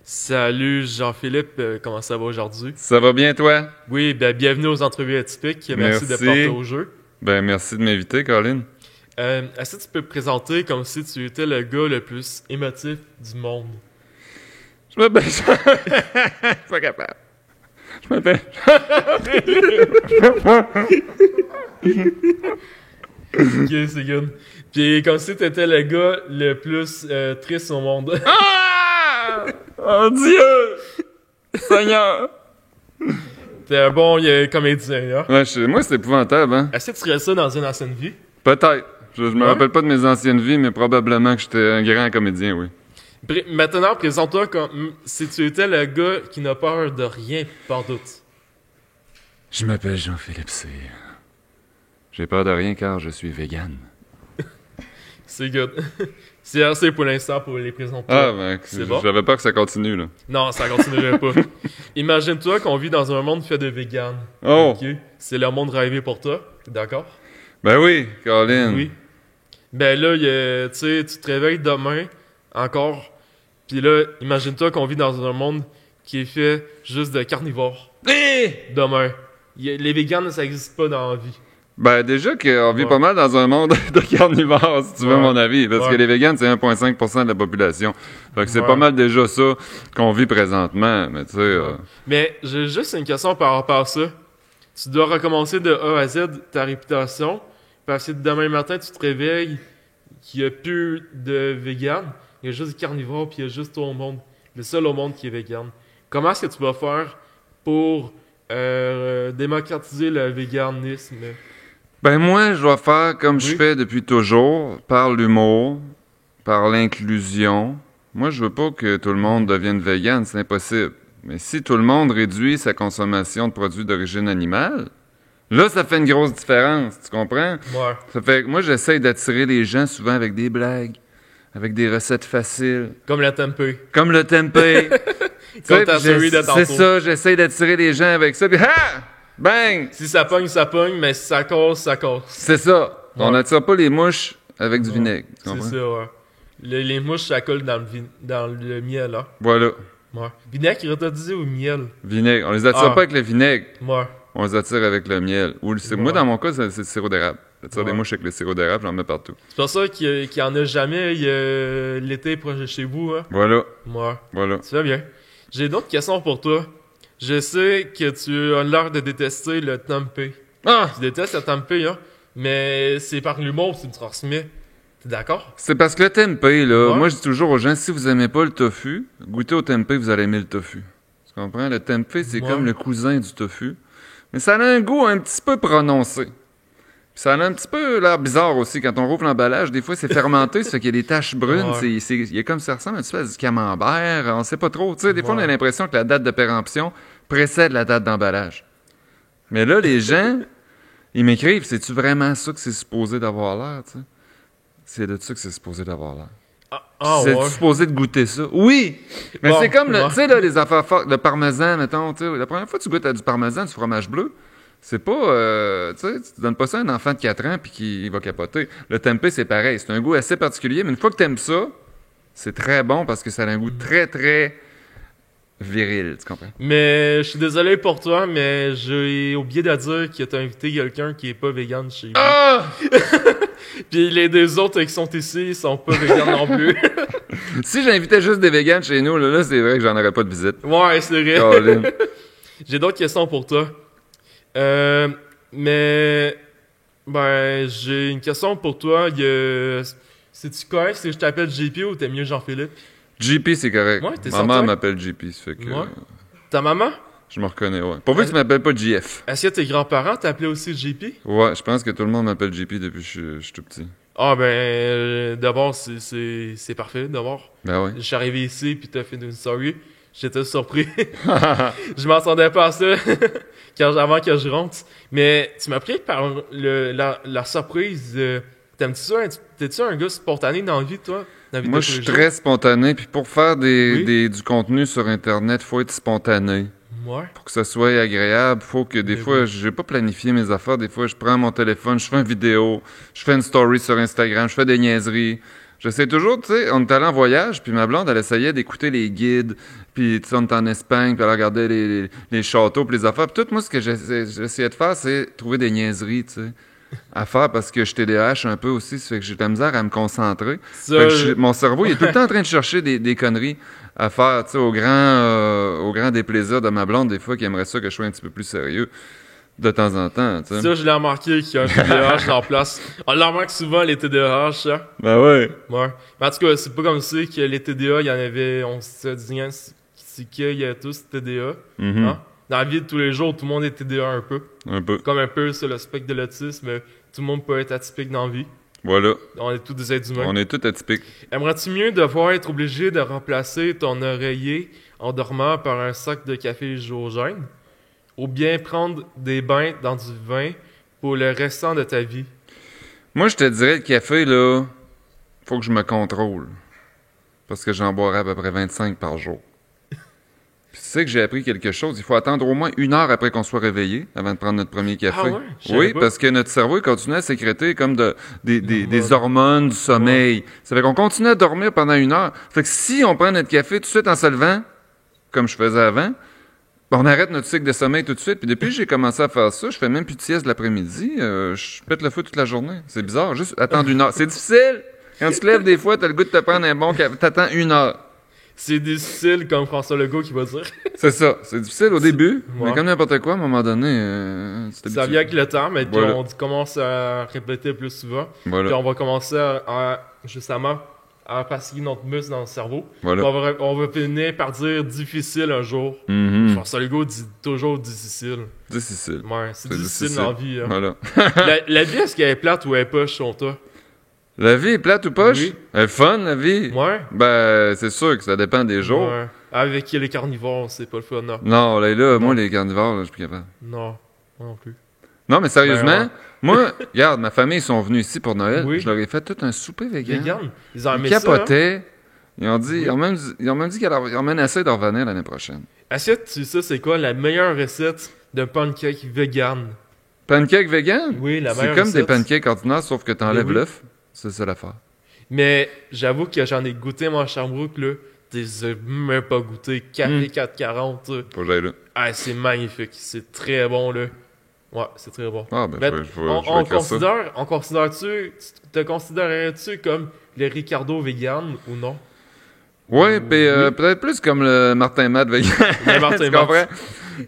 Salut Jean-Philippe, comment ça va aujourd'hui? Ça va bien, toi? Oui, bienvenue aux entrevues atypiques. Merci de porter au jeu. Merci de m'inviter, Colin. Est-ce que tu peux te présenter comme si tu étais le gars le plus émotif du monde? Je m'appelle... Je suis pas capable. Je m'appelle... Ok, c'est good. Puis comme si tu étais le gars le plus triste au monde. Ah! Oh Dieu! Seigneur! T'es un bon comédien, hein? Ouais, moi, c'est épouvantable, hein? Est-ce que tu ferais ça dans une ancienne vie? Peut-être. Je me rappelle pas de mes anciennes vies, mais probablement que j'étais un grand comédien, oui. Maintenant, présente-toi comme si tu étais le gars qui n'a peur de rien, par doute. Je m'appelle Jean-Philippe Cyr. J'ai peur de rien car je suis vegan. C'est good. C'est assez pour l'instant pour les présenter. C'est bon? J'avais peur que ça continue, là. Non, ça continuerait pas. Imagine-toi qu'on vit dans un monde fait de vegan. Oh! Ok? C'est le monde rêvé pour toi. D'accord? Ben oui, Colin. Oui. Ben là, tu sais, tu te réveilles demain, encore. Puis là, imagine-toi qu'on vit dans un monde qui est fait juste de carnivores. Demain. Les vegans, ça n'existe pas dans la vie. Ben déjà qu'on vit pas mal dans un monde de carnivores, si tu veux mon avis, parce que les végans, c'est 1,5% de la population. Fait que c'est pas mal déjà ça qu'on vit présentement, mais tu sais... Mais j'ai juste une question par rapport à ça. Tu dois recommencer de A à Z ta réputation, parce que demain matin, tu te réveilles qu'il n'y a plus de vegan, il y a juste des carnivores, puis il y a juste toi au monde, le seul au monde qui est vegan. Comment est-ce que tu vas faire pour démocratiser le véganisme? Ben moi, je dois faire comme je fais depuis toujours, par l'humour, par l'inclusion. Moi, je veux pas que tout le monde devienne vegan, c'est impossible. Mais si tout le monde réduit sa consommation de produits d'origine animale, là, ça fait une grosse différence, tu comprends? Ouais. Ça fait que moi, j'essaye d'attirer les gens souvent avec des blagues, avec des recettes faciles. Comme le tempeh. Comme le tempeh. Comme ta série de tantôt. C'est ça, j'essaye d'attirer les gens avec ça, puis ha! Bang! Si ça pogne, mais si ça casse, ça casse. C'est ça. On n'attire pas les mouches avec du vinaigre. Tu comprends? C'est ça, ouais. Les mouches, ça colle dans le miel, là. Voilà. Ouais. Vinaigre, il t'a dit ou miel? Vinaigre. On les attire pas avec le vinaigre. Ouais. On les attire avec le miel. Moi, dans mon cas, c'est le sirop d'érable. J'attire des mouches avec le sirop d'érable, j'en mets partout. C'est pour ça qu'il y en a jamais l'été proche de chez vous, hein? Voilà. Ouais. Voilà. Tu vas bien. J'ai d'autres questions pour toi. Je sais que tu as l'air de détester le tempeh. Ah! Tu détestes le tempeh, hein? Mais c'est par l'humour que tu me transmets. T'es d'accord? C'est parce que le tempeh, là, moi je dis toujours aux gens, si vous aimez pas le tofu, goûtez au tempeh, vous allez aimer le tofu. Tu comprends? Le tempeh, c'est comme le cousin du tofu. Mais ça a un goût un petit peu prononcé. Puis ça a un petit peu l'air bizarre aussi. Quand on rouvre l'emballage, des fois c'est fermenté, ça fait qu'il y a des taches brunes. Il y a comme ça ressemble un petit peu à du camembert. On sait pas trop. Tu sais, des fois on a l'impression que la date de péremption précède la date d'emballage. Mais là, les gens, ils m'écrivent, c'est-tu vraiment ça que c'est supposé d'avoir l'air, tu sais? C'est de ça que c'est supposé d'avoir l'air. C'est supposé de goûter ça. Oui! Mais c'est comme, tu sais, là, les affaires fortes, le parmesan, mettons, tu sais, la première fois que tu goûtes à du parmesan, du fromage bleu, c'est pas, tu sais, tu donnes pas ça à un enfant de 4 ans puis qu'il va capoter. Le tempeh, c'est pareil. C'est un goût assez particulier, mais une fois que t'aimes ça, c'est très bon parce que ça a un goût très, très viril, tu comprends? Mais je suis désolé pour toi, mais j'ai oublié de dire que t'as invité quelqu'un qui est pas vegan chez vous. Ah! Puis les deux autres qui sont ici, ils sont pas vegan non plus. Si j'invitais juste des vegans chez nous, là c'est vrai que j'en aurais pas de visite. Ouais, c'est vrai. J'ai d'autres questions pour toi. Mais j'ai une question pour toi. C'est-tu correct si je t'appelle JP ou t'aimes mieux Jean-Philippe? JP, c'est correct. Ouais, t'es Maman certain? m'appelle JP, ça fait que... Ouais. Ta maman? Je me reconnais, ouais. Pourvu que tu m'appelles pas JF. Est-ce que tes grands-parents t'appelaient aussi JP? Ouais, je pense que tout le monde m'appelle JP depuis que je suis tout petit. Ah d'abord, c'est parfait, d'abord. Ben ouais. Je suis arrivé ici, puis t'as fait une story. J'étais surpris. Je m'attendais pas à ça avant que je rentre. Mais tu m'as pris par la surprise. T'aimes-tu ça? T'es-tu un gars spontané dans la vie, toi? Moi, je suis très spontané. Puis pour faire du contenu sur Internet, faut être spontané. Ouais. Pour que ça soit agréable, faut que des fois, j'ai pas planifié mes affaires. Des fois, je prends mon téléphone, je fais une vidéo, je fais une story sur Instagram, je fais des niaiseries. J'essaie toujours, tu sais, on est allé en voyage, puis ma blonde, elle essayait d'écouter les guides, puis tu sais, on est en Espagne, puis elle regardait les châteaux, puis les affaires. Puis tout, moi, ce que j'essayais de faire, c'est trouver des niaiseries, tu sais, à faire, parce que je TDAH un peu aussi, ça fait que j'ai de la misère à me concentrer. Ça, Fait que mon cerveau, il est tout le temps en train de chercher des conneries à faire, tu sais, au grand déplaisir de ma blonde, des fois, qui aimerait ça que je sois un petit peu plus sérieux. De temps en temps, tu sais. ça, je l'ai remarqué qu'il y a un TDAH en place. On le remarque souvent, les TDAH, ça. Ben ouais. Ouais. Mais en tout cas, c'est pas comme si que les TDA, il y en avait, on se disait, c'est qu'il y a tous TDA. Mhm. Hein? Dans la vie de tous les jours, tout le monde est TDA un peu. Un peu. Comme un peu sur le spectre de l'autisme, tout le monde peut être atypique dans la vie. Voilà. On est tous des êtres humains. On est tous atypiques. Aimerais-tu mieux devoir être obligé de remplacer ton oreiller en dormant par un sac de café hydrogène? Ou bien prendre des bains dans du vin pour le restant de ta vie? Moi, je te dirais, le café, là, faut que je me contrôle. Parce que j'en boirais à peu près 25 par jour. Puis tu sais que j'ai appris quelque chose. Il faut attendre au moins 1 heure après qu'on soit réveillé avant de prendre notre premier café. Ah ouais? Je savais Oui, pas. parce que notre cerveau il continue à sécréter comme des hormones du sommeil. Ça fait qu'on continue à dormir pendant 1 heure. Fait que si on prend notre café tout de suite en se levant, comme je faisais avant, on arrête notre cycle de sommeil tout de suite. Puis depuis que j'ai commencé à faire ça, je fais même plus de sieste l'après-midi. Je pète le feu toute la journée. C'est bizarre. Juste attendre 1 heure. C'est difficile. Quand tu te lèves des fois, t'as le goût de te prendre un bon café. T'attends 1 heure. C'est difficile, comme François Legault qui va dire. C'est ça. C'est difficile au début. Ouais. Mais comme n'importe quoi, à un moment donné, c'est Ça vient avec le temps, mais puis Voilà. on commence à répéter plus souvent. Voilà. Puis on va commencer justement à passer notre muscle dans le cerveau. Voilà. Puis on va finir par dire difficile un jour. Mhm. François Legault dit toujours difficile. Difficile. Ouais, c'est C'est difficile dans la vie. Hein. Voilà. La vie, est-ce qu'elle est plate ou elle est poche sur toi? La vie est plate ou poche? Oui. Elle est fun, la vie? Ouais. Ben, c'est sûr que ça dépend des jours. Ouais. Avec les carnivores, c'est pas le fun, non. Non, là, moi, les carnivores, là, je suis plus capable. Non, moi non plus. Non, mais sérieusement, Ben, ouais. moi, regarde, ma famille, ils sont venus ici pour Noël. Oui. Je leur ai fait tout un souper vegan. Vegan, ils ont Ils aimé ça. Hein? capotaient. Ils ont dit, Oui. ils ont même dit qu'ils ont menacé de revenir l'année prochaine. Assiette, tu sais, c'est quoi la meilleure recette d'un pancake vegan? Pancake vegan? Oui, la C'est meilleure comme des recette. pancakes ordinaires, sauf que t'enlèves Oui. l'œuf. C'est ça l'affaire. Mais j'avoue que j'en ai goûté, moi, à Sherbrooke, là. T'es même pas goûté. Café 440, là. Faut que j'aille là. Ah, c'est magnifique. C'est très bon, là. Ouais, c'est très bon. Ah, ben, Mais je vais écrire ça. te considérerais-tu comme le Ricardo vegan ou non? Ouais, puis Oui. peut-être plus comme le Martin Matt vegan. Le Martin Tu Matt. comprends?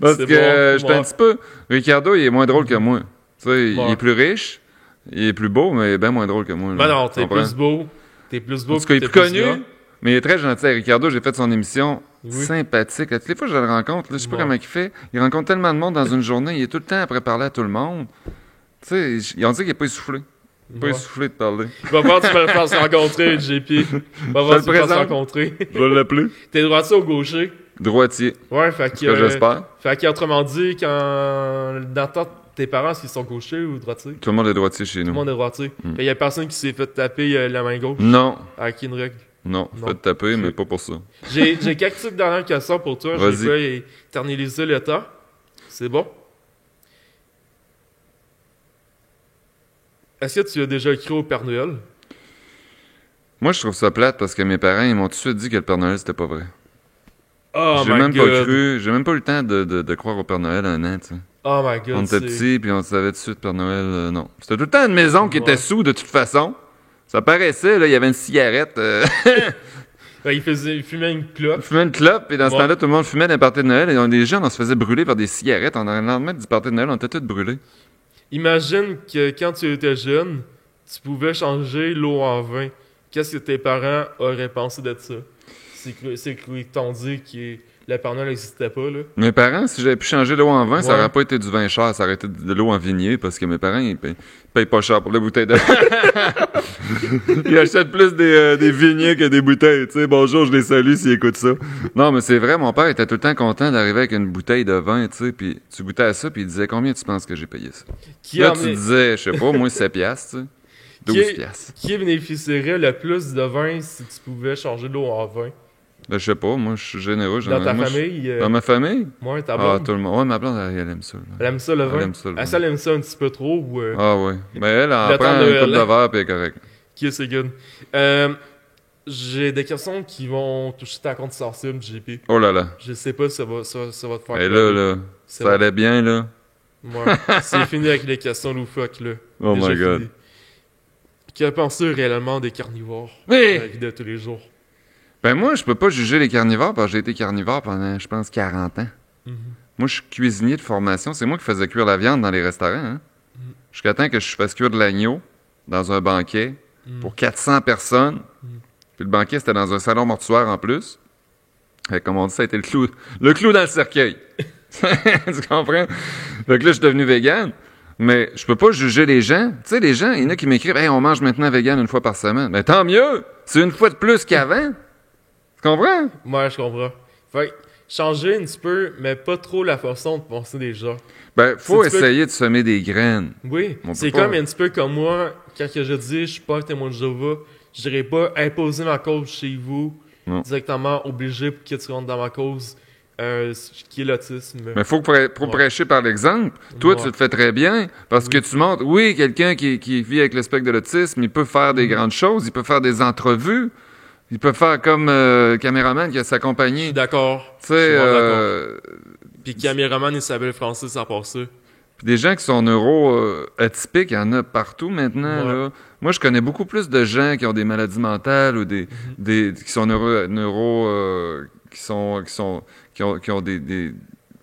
Parce C'est que bon, je suis un ouais. petit peu... Ricardo, il est moins drôle que moi. Tu sais, il Ouais. est plus riche, il est plus beau, mais bien moins drôle que moi. Ben là. non, Tu t'es comprends? plus beau. T'es plus beau. En tout cas, il est t'es plus connu, gras. mais il est très gentil. Ricardo, j'ai fait son émission. Oui. Sympathique. Toutes les fois que je le rencontre, là, je sais pas Ouais. comment il fait. Il rencontre tellement de monde dans une journée. Il est tout le temps après parler à tout le monde. Tu sais, ils ont dit qu'il n'est pas essoufflé. Pas Ouais. essoufflé de parler. Va voir, tu vas le faire se rencontrer, JP. Va voir, le tu vas le faire se présente. rencontrer. Je vais l'appeler. T'es droitier ou gaucher? Droitier. Ouais, fait Ce que j'espère. Fait qu'autrement dit, quand dans le temps, tes parents, est-ce qu'ils sont gauchers ou droitiers? Tout le monde est droitier chez Tout nous. le monde est droitier. Fait y a personne qui s'est fait taper la main gauche Non. avec une règle. Non. Non. Faites taper, Ok. mais pas pour ça. J'ai quelques petites dernières questions pour toi. Vas-y. J'ai pas éterniser le temps. C'est bon? Est-ce que tu as déjà écrit au Père Noël? Moi, je trouve ça plate parce que mes parents, ils m'ont tout de suite dit que le Père Noël, c'était pas vrai. Oh J'ai my même god. pas cru. J'ai même pas eu le temps de croire au Père Noël un an, tu sais. Oh my god. On était petits, puis on savait tout de suite Père Noël, non. C'était tout le temps une maison qui Ouais. était sous, de toute façon. Ça paraissait, là, il y avait une cigarette. Ouais, il fumait une clope. On fumait une clope, et dans ce Ouais. temps-là, tout le monde fumait dans les parties de Noël, et les gens, on se faisait brûler par des cigarettes. On a le lendemain du party de Noël, on était tous brûlés. Imagine que quand tu étais jeune, tu pouvais changer l'eau en vin. Qu'est-ce que tes parents auraient pensé de ça? C'est qu'ils t'ont dit que le Père Noël n'existait pas, là. Mes parents, si j'avais pu changer l'eau en vin, ça Ouais. aurait pas été du vin cher, ça aurait été de l'eau en vignier, parce que mes parents, ils payent pas cher pour la bouteille de Ils achètent plus des vigniers que des bouteilles. Tu sais, bonjour, je les salue s'ils écoutent ça. Non, mais c'est vrai, mon père était tout le temps content d'arriver avec une bouteille de vin, tu sais, puis tu goûtais à ça, puis il disait, combien tu penses que j'ai payé ça? Qui, Là, en tu est- disais, je sais pas, moi, 7 piastres, tu sais. 12 piastres. qui bénéficierait le plus de vin si tu pouvais changer l'eau en vin? Ben, je sais pas, moi, je suis généreux. Dans ta moi, famille? Dans ma famille? Ouais, ta Ah, blonde. tout le monde. Ouais, ma blonde, elle aime ça. Là. Elle aime ça, le vin? Elle aime ça, le vin. Elle aime ça un petit peu trop ou... Ah, ouais. Mais elle en Le prend temps de une coupe Noël. de verre, puis elle est correcte. Ok, c'est good. J'ai des questions qui vont toucher ta compte sensible, JP. Oh là là. Je sais pas si ça va te faire Et là, ça allait bien, là. Ouais. C'est fini avec les questions loufoques, là. Oh Déjà my God. fini. Que penses-tu réellement des carnivores Oui! dans la vie de tous les jours? Ben moi, je peux pas juger les carnivores parce que j'ai été carnivore pendant, je pense, 40 ans. Mhm. Moi, je suis cuisinier de formation. C'est moi qui faisais cuire la viande dans les restaurants. Hein? Jusqu'à temps que je fasse cuire de l'agneau dans un banquet pour 400 personnes. Puis le banquet, c'était dans un salon mortuaire en plus. Et comme on dit, ça a été le clou dans le cercueil. Tu comprends? Donc là, je suis devenu vegan. Mais je peux pas juger les gens. Tu sais, les gens, il y en a qui m'écrivent « Hey, on mange maintenant vegan une fois par semaine. » Mais tant mieux! C'est une fois de plus qu'avant. Tu comprends? Ouais, je comprends. Fait que changer un petit peu, mais pas trop la façon de penser des gens. Ben, faut C'est essayer de semer des graines. Oui, On c'est peut pas- comme un petit peu comme moi, quand que je dis je suis pas témoin de Jéhovah, je dirais pas imposer ma cause chez vous, Non. directement obligé pour que tu rentres dans ma cause, qui est l'autisme. Mais faut prêcher par l'exemple. Toi, Ouais. tu le fais très bien parce que tu montres, oui, quelqu'un qui vit avec le spectre de l'autisme, il peut faire des grandes choses, il peut faire des entrevues, il peut faire comme caméraman qui a sa Je compagnie. suis d'accord. Tu Je suis sais, vraiment d'accord. Puis caméraman Isabelle Francis, à part ça. puis des gens qui sont neuro-atypiques, il y en a partout maintenant. Ouais. Là. Moi, je connais beaucoup plus de gens qui ont des maladies mentales ou qui sont qui ont des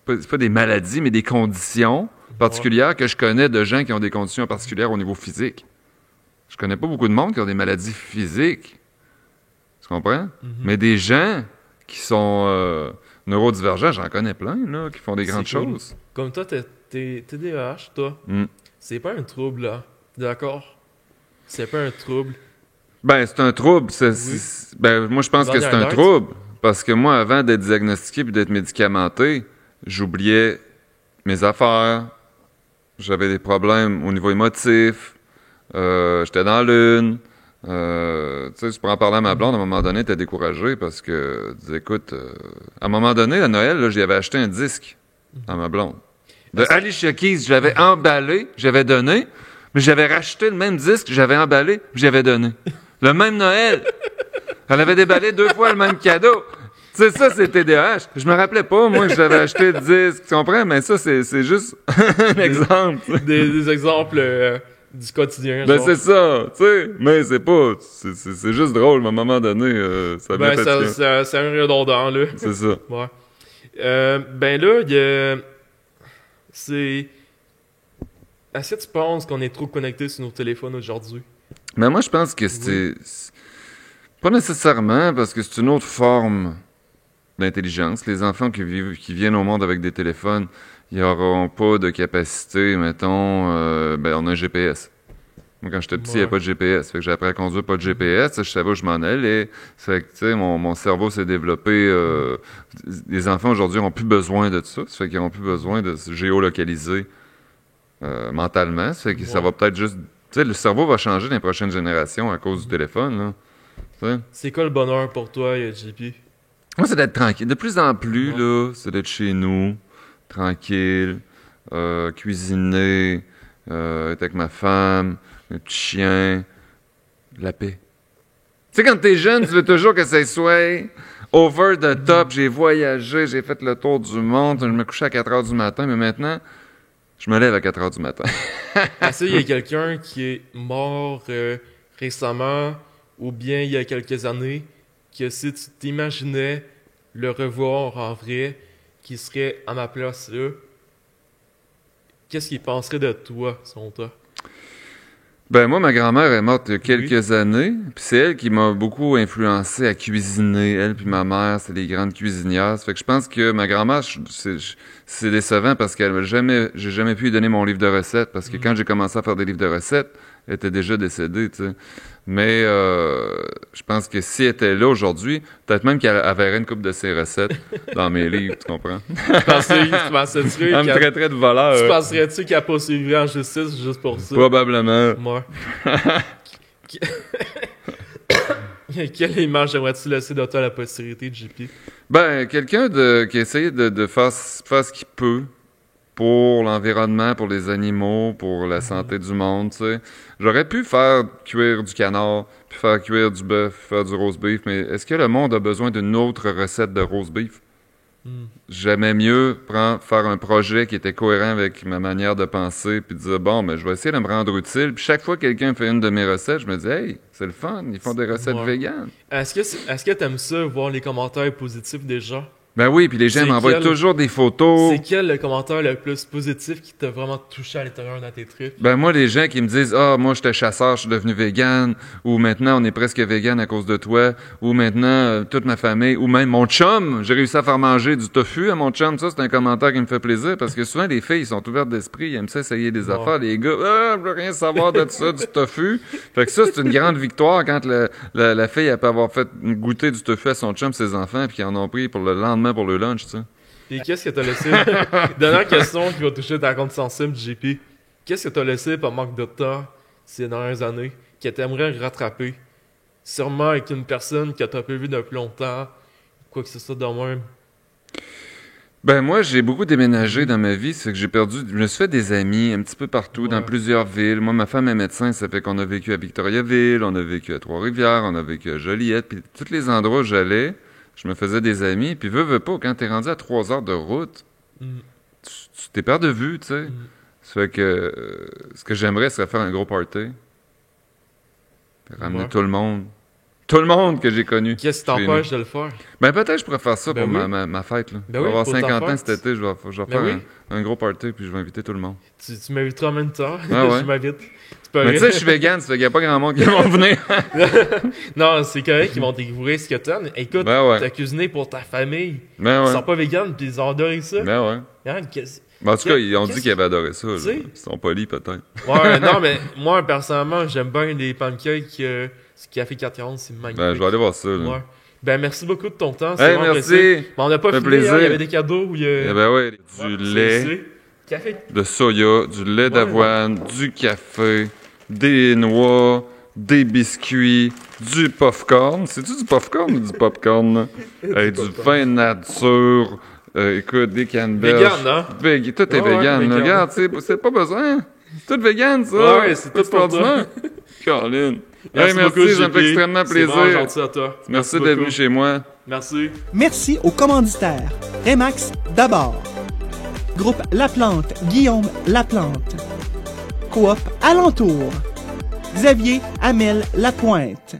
pas des maladies, mais des conditions particulières que je connais de gens qui ont des conditions particulières au niveau physique. Je connais pas beaucoup de monde qui ont des maladies physiques. Tu comprends? Mais des gens qui sont neurodivergents, j'en connais plein, là, qui font des grandes C'est cool. choses. Comme toi, t'es TDAH, toi. Mm. C'est pas un trouble, là. D'accord? C'est pas un trouble. Ben, c'est un trouble. Oui. Ben, moi, je pense que c'est un Alert. trouble. Parce que moi, avant d'être diagnostiqué et d'être médicamenté, j'oubliais mes affaires. J'avais des problèmes au niveau émotif. J'étais dans l'une. Tu sais, tu pourrais en parler à ma blonde, à un moment donné, t'es découragé parce que, tu dis, écoute, à un moment donné, à Noël, là, j'y avais acheté un disque à ma blonde. De Alicia Keys, j'avais emballé, j'avais donné, mais j'avais racheté le même disque, j'avais emballé, puis j'avais donné. Le même Noël. Elle avait déballé 2 fois le même cadeau. Tu sais, ça, c'est TDAH. Je me rappelais pas, moi, que j'avais acheté le disque, tu comprends? Mais ça, c'est juste un exemple. Des exemples du quotidien. Ben, genre. c'est ça, tu sais. Mais c'est pas... C'est juste drôle, à un moment donné, ça Ben, vient fatiguant. c'est un redondant, là. C'est ça. Ouais. Ben là, il y a... C'est... Est-ce que tu penses qu'on est trop connecté sur nos téléphones aujourd'hui? Mais moi, je pense que c'est pas nécessairement, parce que c'est une autre forme d'intelligence. Les enfants qui viennent au monde avec des téléphones, ils n'auront pas de capacité, mettons, ben, on a un GPS. Moi, quand j'étais petit, il n'y avait pas de GPS. Fait que j'ai appris à conduire pas de GPS. Je savais où je m'en allais. Fait que, tu sais, mon cerveau s'est développé. Les enfants, aujourd'hui, n'ont plus besoin de ça. Ça fait qu'ils n'ont plus besoin de se géolocaliser mentalement. Ça fait que ça va peut-être juste... Tu sais, le cerveau va changer dans les prochaines générations à cause du téléphone, là. Tu sais? C'est quoi le bonheur pour toi, JP? Moi, c'est d'être tranquille. De plus en plus, là, c'est d'être chez nous, tranquille, cuisiner, être avec ma femme, un petit chien, la paix. Tu sais, quand t'es jeune, tu veux toujours que ça soit over the top. J'ai voyagé, j'ai fait le tour du monde, je me couchais à 4 heures du matin, mais maintenant, je me lève à 4 heures du matin. Est-ce qu'il y a quelqu'un qui est mort récemment ou bien il y a quelques années que si tu t'imaginais le revoir en vrai, qui serait à ma place là, qu'est-ce qu'il penserait de toi, selon toi? Ben moi, ma grand-mère est morte il y a quelques années, puis c'est elle qui m'a beaucoup influencé à cuisiner. Elle puis ma mère, c'est des grandes cuisinières. Ça fait que je pense que ma grand-mère, c'est décevant parce j'ai jamais pu lui donner mon livre de recettes, parce que quand j'ai commencé à faire des livres de recettes, elle était déjà décédée, tu sais. Mais je pense que si elle était là aujourd'hui, peut-être même qu'elle verrait une couple de ses recettes dans mes livres, tu comprends? Tu penserais-tu Elle me traiterait de voleur. Tu penserais-tu qu'elle poursuivrait en justice juste pour ça? Probablement. Moi. Quelle image aimerais-tu laisser de toi à la postérité, JP? Ben, quelqu'un qui essaye de faire ce qu'il peut pour l'environnement, pour les animaux, pour la santé du monde, tu sais. J'aurais pu faire cuire du canard, puis faire cuire du bœuf, faire du roast beef, mais est-ce que le monde a besoin d'une autre recette de roast beef? J'aimais mieux faire un projet qui était cohérent avec ma manière de penser, puis dire, bon, je vais essayer de me rendre utile. Puis chaque fois que quelqu'un fait une de mes recettes, je me dis, hey, c'est le fun, ils font des recettes véganes. Est-ce que t'aimes ça, voir les commentaires positifs des gens? Ben oui, puis les gens m'envoient toujours des photos. C'est quel le commentaire le plus positif qui t'a vraiment touché à l'intérieur dans tes tripes? Ben moi, les gens qui me disent « Ah, moi, j'étais chasseur, je suis devenu vegan » ou « Maintenant, on est presque vegan à cause de toi » ou « Maintenant, toute ma famille » ou même « Mon chum, j'ai réussi à faire manger du tofu à mon chum », ça, c'est un commentaire qui me fait plaisir parce que souvent, les filles, ils sont ouvertes d'esprit, ils aiment ça essayer des affaires. Les gars « Ah, je veux rien savoir de ça, du tofu ». Fait que ça, c'est une grande victoire quand la fille, elle peut avoir fait goûter du tofu à son chum, ses enfants, puis qu'ils en ont pris pour le lendemain pour le lunch, tu sais. Et qu'est-ce que t'as laissé? Dernière question qui va toucher ta compte sensible, JP. Qu'est-ce que t'as laissé par manque de temps ces dernières années que t'aimerais rattraper? Sûrement avec une personne que t'as pas vue depuis longtemps, quoi que ce soit de même. Ben moi, j'ai beaucoup déménagé dans ma vie, c'est que je me suis fait des amis un petit peu partout, dans plusieurs villes. Moi, ma femme est médecin, ça fait qu'on a vécu à Victoriaville, on a vécu à Trois-Rivières, on a vécu à Joliette, puis tous les endroits où j'allais, je me faisais des amis, puis veux pas, quand t'es rendu à 3 heures de route, tu t'es perds de vue, tu sais. Ça fait que ce que j'aimerais, c'est faire un gros party. Puis ramener tout le monde. Tout le monde que j'ai connu. Qu'est-ce qui t'empêche de le faire? Ben peut-être je pourrais faire ça pour ma fête, là. Je vais avoir 50 ans cet été, je vais faire un gros party, puis je vais inviter tout le monde. Tu m'inviteras en même temps. Je m'invite. Mais tu sais, je suis vegan, ça fait qu'il n'y a pas grand monde qui va venir. Non, c'est correct qu'ils vont découvrir ce que t'aimes. Écoute, t'as cuisiné pour ta famille. Ils sont pas véganes, puis ils ont adoré ça. En tout cas, ils ont dit qu'ils avaient adoré ça. Ils sont polis, peut-être. Ouais, non, mais moi, personnellement, j'aime bien les pancakes café 440, c'est magnifique. Ben, je vais aller voir ça. Là. Ouais. Ben, merci beaucoup de ton temps. Hey, merci. On n'a pas fini, il y avait des cadeaux. Il y avait, du lait de soya, du lait d'avoine, du café, des noix, des biscuits, du popcorn. C'est-tu du popcorn ou du popcorn? Du pain nature. Écoute, des canneberges. Vegan, hein? Tout est vegan. Regarde, c'est pas besoin. C'est tout vegan, ça. Ouais, c'est tout pour toi. Caroline. Merci, merci, ça me fait extrêmement plaisir. C'est gentil à toi. Merci d'être venu chez moi. Merci. Merci aux commanditaires. Remax d'abord. Groupe Laplante, Guillaume Laplante. Coop Alentour. Xavier Hamel Lapointe.